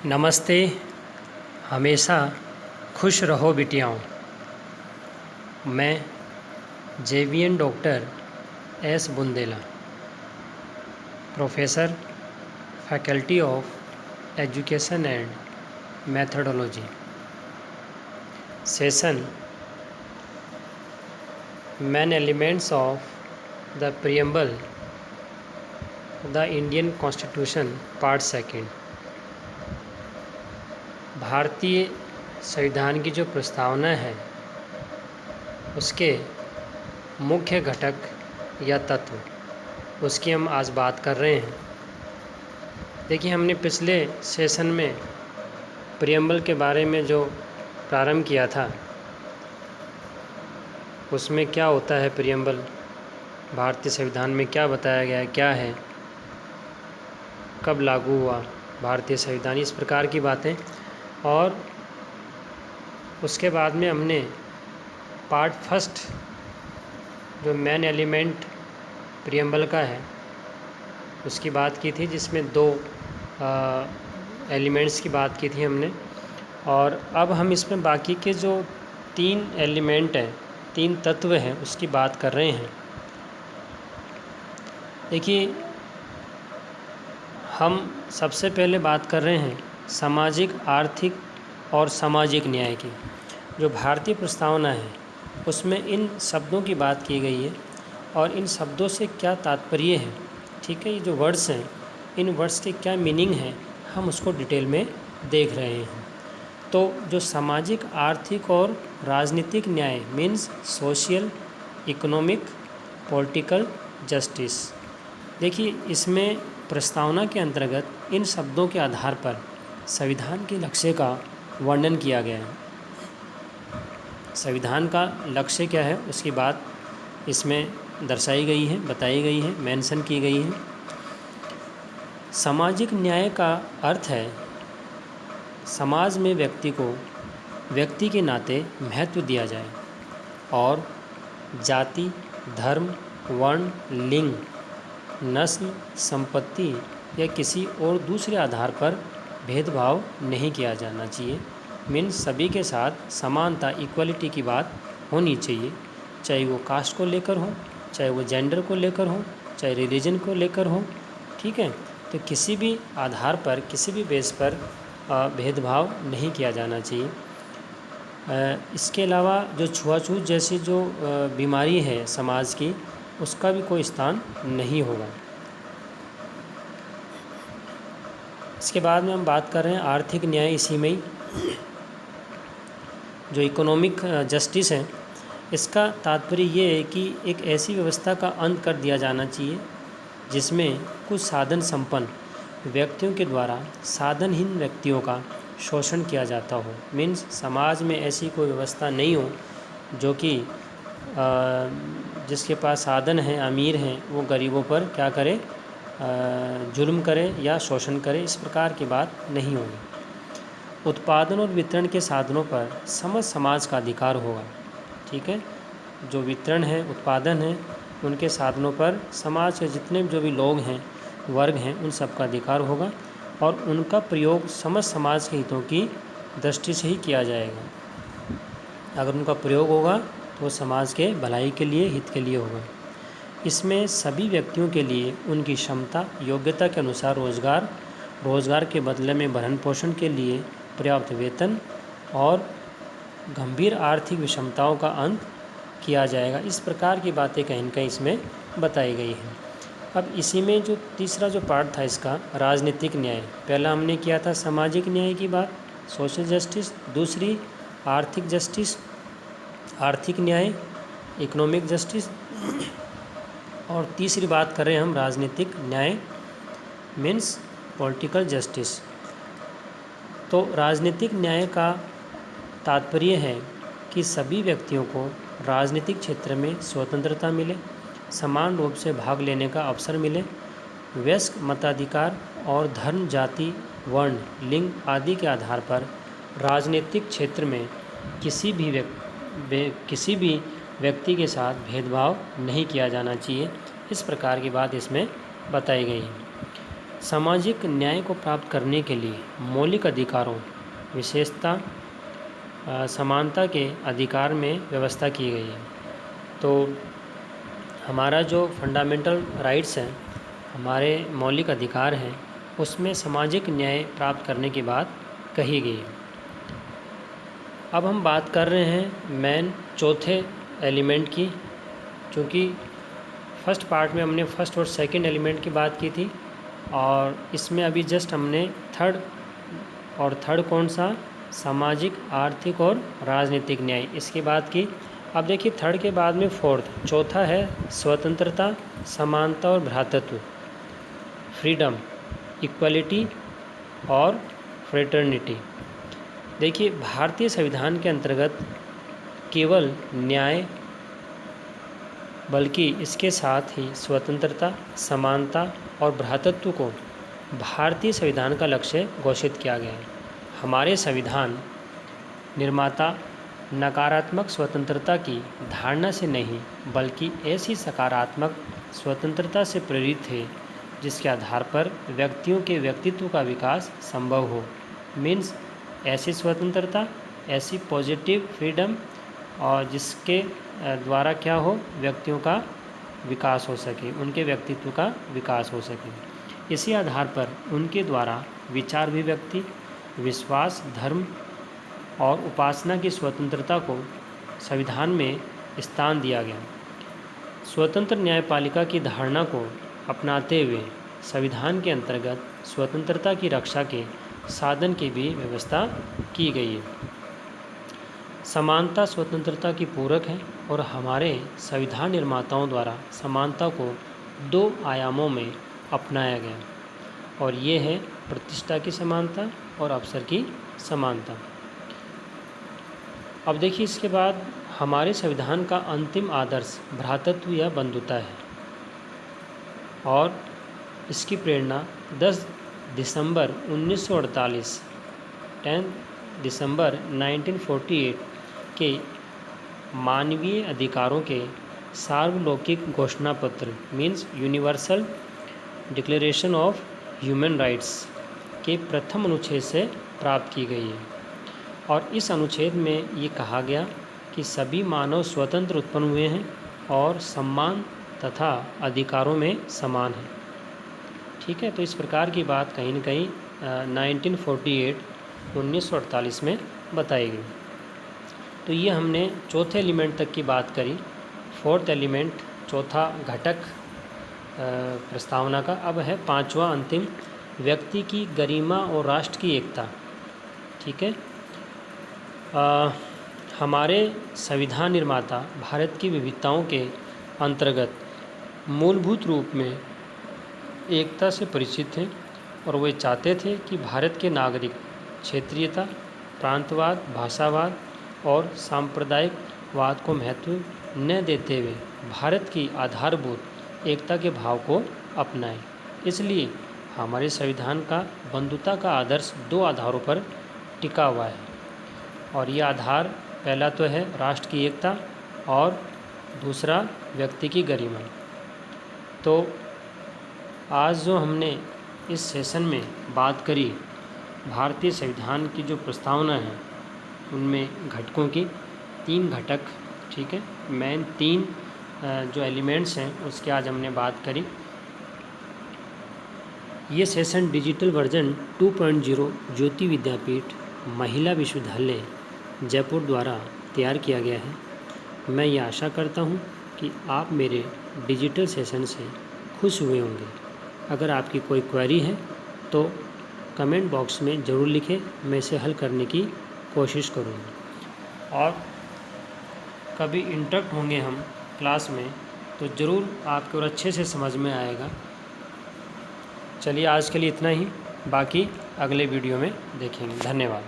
नमस्ते। हमेशा खुश रहो बिटियाओं। मैं JVN doctor S Bundela, professor, faculty of education and methodology. Session main elements of the preamble the Indian constitution part second. भारतीय संविधान की जो प्रस्तावना है उसके मुख्य घटक या तत्व, उसकी हम आज बात कर रहे हैं। देखिए, हमने पिछले सेशन में प्रियम्बल के बारे में जो प्रारंभ किया था उसमें क्या होता है प्रियम्बल, भारतीय संविधान में क्या बताया गया है, क्या है, कब लागू हुआ भारतीय संविधान, इस प्रकार की बातें। और उसके बाद में हमने पार्ट फर्स्ट जो मेन एलिमेंट प्रियम्बल का है उसकी बात की थी, जिसमें दो एलिमेंट्स की बात की थी हमने। और अब हम इसमें बाकी के जो तीन एलिमेंट हैं, तीन तत्व हैं, उसकी बात कर रहे हैं। देखिए, हम सबसे पहले बात कर रहे हैं सामाजिक, आर्थिक और सामाजिक न्याय की। जो भारतीय प्रस्तावना है उसमें इन शब्दों की बात की गई है और इन शब्दों से क्या तात्पर्य है, ठीक है, ये जो वर्ड्स हैं इन वर्ड्स के क्या मीनिंग है, हम उसको डिटेल में देख रहे हैं। तो जो सामाजिक, आर्थिक और राजनीतिक न्याय means social, economic, political justice. देखिए, इसमें प्रस्तावना के अंतर्गत इन शब्दों के आधार पर संविधान के लक्ष्य का वर्णन किया गया है। संविधान का लक्ष्य क्या है उसकी बात इसमें दर्शाई गई है, बताई गई है, मेंशन की गई है। सामाजिक न्याय का अर्थ है समाज में व्यक्ति को व्यक्ति के नाते महत्व दिया जाए और जाति, धर्म, वर्ण, लिंग, नस्ल, संपत्ति या किसी और दूसरे आधार पर भेदभाव नहीं किया जाना चाहिए। मीन्स सभी के साथ समानता, इक्वलिटी की बात होनी चाहिए, चाहे वो कास्ट को लेकर हो, चाहे वो जेंडर को लेकर हो, चाहे रिलीजन को लेकर हो, ठीक है। तो किसी भी आधार पर, किसी भी बेस पर भेदभाव नहीं किया जाना चाहिए। इसके अलावा जो छुआछूत जैसी जो बीमारी है समाज की, उसका भी कोई स्थान नहीं होगा। इसके बाद में हम बात कर रहे हैं आर्थिक न्याय। इसी में ही जो इकोनॉमिक जस्टिस है, इसका तात्पर्य ये है कि एक ऐसी व्यवस्था का अंत कर दिया जाना चाहिए जिसमें कुछ साधन संपन्न व्यक्तियों के द्वारा साधनहीन व्यक्तियों का शोषण किया जाता हो। मीन्स समाज में ऐसी कोई व्यवस्था नहीं हो जो कि जिसके पास साधन हैं, अमीर हैं, वो गरीबों पर क्या करे, जुल्म करे या शोषण करे, इस प्रकार की बात नहीं होगी। उत्पादन और वितरण के साधनों पर समस्त समाज का अधिकार होगा, ठीक है। जो वितरण है, उत्पादन है, उनके साधनों पर समाज के जितने जो भी लोग हैं, वर्ग हैं, उन सब का अधिकार होगा और उनका प्रयोग समस्त समाज के हितों की दृष्टि से ही किया जाएगा। अगर उनका प्रयोग होगा तो समाज के भलाई के लिए, हित के लिए होगा। इसमें सभी व्यक्तियों के लिए उनकी क्षमता, योग्यता के अनुसार रोजगार के बदले में भरण पोषण के लिए पर्याप्त वेतन और गंभीर आर्थिक विषमताओं का अंत किया जाएगा। इस प्रकार की बातें कहीं न कहीं इसमें बताई गई हैं। अब इसी में जो तीसरा जो पार्ट था इसका, राजनीतिक न्याय। पहला हमने किया था सामाजिक न्याय की बात, सोशल जस्टिस, दूसरी आर्थिक जस्टिस, आर्थिक न्याय, इकोनॉमिक जस्टिस, और तीसरी बात कर रहे हैं हम राजनीतिक न्याय मीन्स पॉलिटिकल जस्टिस। तो राजनीतिक न्याय का तात्पर्य है कि सभी व्यक्तियों को राजनीतिक क्षेत्र में स्वतंत्रता मिले, समान रूप से भाग लेने का अवसर मिले, वयस्क मताधिकार और धर्म, जाति, वर्ण, लिंग आदि के आधार पर राजनीतिक क्षेत्र में किसी भी व्यक्ति के साथ भेदभाव नहीं किया जाना चाहिए। इस प्रकार की बात इसमें बताई गई है। सामाजिक न्याय को प्राप्त करने के लिए मौलिक अधिकारों, विशेषता, समानता के अधिकार में व्यवस्था की गई है। तो हमारा जो फंडामेंटल राइट्स हैं, हमारे मौलिक अधिकार हैं, उसमें सामाजिक न्याय प्राप्त करने की बात कही गई है। अब हम बात कर रहे हैं मेन चौथे एलिमेंट की, क्योंकि फर्स्ट पार्ट में हमने फर्स्ट और सेकंड एलिमेंट की बात की थी, और इसमें अभी जस्ट हमने थर्ड कौन सा, सामाजिक, आर्थिक और राजनीतिक न्याय, इसकी बात की। अब देखिए थर्ड के बाद में फोर्थ, चौथा है स्वतंत्रता, समानता और भ्रातृत्व, फ्रीडम, इक्वलिटी और फ्रेटर्निटी। देखिए भारतीय संविधान के अंतर्गत केवल न्याय, बल्कि इसके साथ ही स्वतंत्रता, समानता और भ्रातृत्व को भारतीय संविधान का लक्ष्य घोषित किया गया है। हमारे संविधान निर्माता नकारात्मक स्वतंत्रता की धारणा से नहीं, बल्कि ऐसी सकारात्मक स्वतंत्रता से प्रेरित थे जिसके आधार पर व्यक्तियों के व्यक्तित्व का विकास संभव हो। मीन्स ऐसी स्वतंत्रता, ऐसी पॉजिटिव फ्रीडम, और जिसके द्वारा क्या हो, व्यक्तियों का विकास हो सके, उनके व्यक्तित्व का विकास हो सके। इसी आधार पर उनके द्वारा विचार अभिव्यक्ति, विश्वास, धर्म और उपासना की स्वतंत्रता को संविधान में स्थान दिया गया। स्वतंत्र न्यायपालिका की धारणा को अपनाते हुए संविधान के अंतर्गत स्वतंत्रता की रक्षा के साधन की भी व्यवस्था की गई है। समानता स्वतंत्रता की पूरक है, और हमारे संविधान निर्माताओं द्वारा समानता को 2 आयामों में अपनाया गया, और ये है प्रतिष्ठा की समानता और अवसर की समानता। अब देखिए इसके बाद हमारे संविधान का अंतिम आदर्श भ्रातृत्व या बंधुता है, और इसकी प्रेरणा 10 दिसंबर 1948 10 दिसंबर 1948 के मानवीय अधिकारों के सार्वलौकिक घोषणा पत्र means universal declaration of human rights के प्रथम अनुच्छेद से प्राप्त की गई है। और इस अनुच्छेद में ये कहा गया कि सभी मानव स्वतंत्र उत्पन्न हुए हैं और सम्मान तथा अधिकारों में समान हैं। ठीक है, तो इस प्रकार की बात कहीं न कहीं 1948 में बताई गई। तो ये हमने चौथे एलिमेंट तक की बात करी। फोर्थ एलिमेंट, चौथा घटक प्रस्तावना का। अब है पांचवा अंतिम, व्यक्ति की गरिमा और राष्ट्र की एकता। ठीक है, हमारे संविधान निर्माता भारत की विविधताओं के अंतर्गत मूलभूत रूप में एकता से परिचित थे, और वे चाहते थे कि भारत के नागरिक क्षेत्रीयता, प्रांतवाद, भाषावाद और सांप्रदायिकवाद को महत्व न देते हुए भारत की आधारभूत एकता के भाव को अपनाएं। इसलिए हमारे संविधान का बंधुता का आदर्श 2 आधारों पर टिका हुआ है, और ये आधार पहला तो है राष्ट्र की एकता, और दूसरा व्यक्ति की गरिमा। तो आज जो हमने इस सेशन में बात करी भारतीय संविधान की जो प्रस्तावना है, उनमें घटकों की 3 घटक, ठीक है, मेन 3 जो एलिमेंट्स हैं उसकी आज हमने बात करी। ये सेशन डिजिटल वर्जन 2.0 ज्योति विद्यापीठ महिला विश्वविद्यालय जयपुर द्वारा तैयार किया गया है। मैं ये आशा करता हूँ कि आप मेरे डिजिटल सेशन से खुश हुए होंगे। अगर आपकी कोई क्वेरी है तो कमेंट बॉक्स में ज़रूर लिखें, मैं इसे हल करने की कोशिश करूँगा। और कभी इंटरप्ट होंगे हम क्लास में तो ज़रूर आपको और अच्छे से समझ में आएगा। चलिए आज के लिए इतना ही, बाकी अगले वीडियो में देखेंगे। धन्यवाद।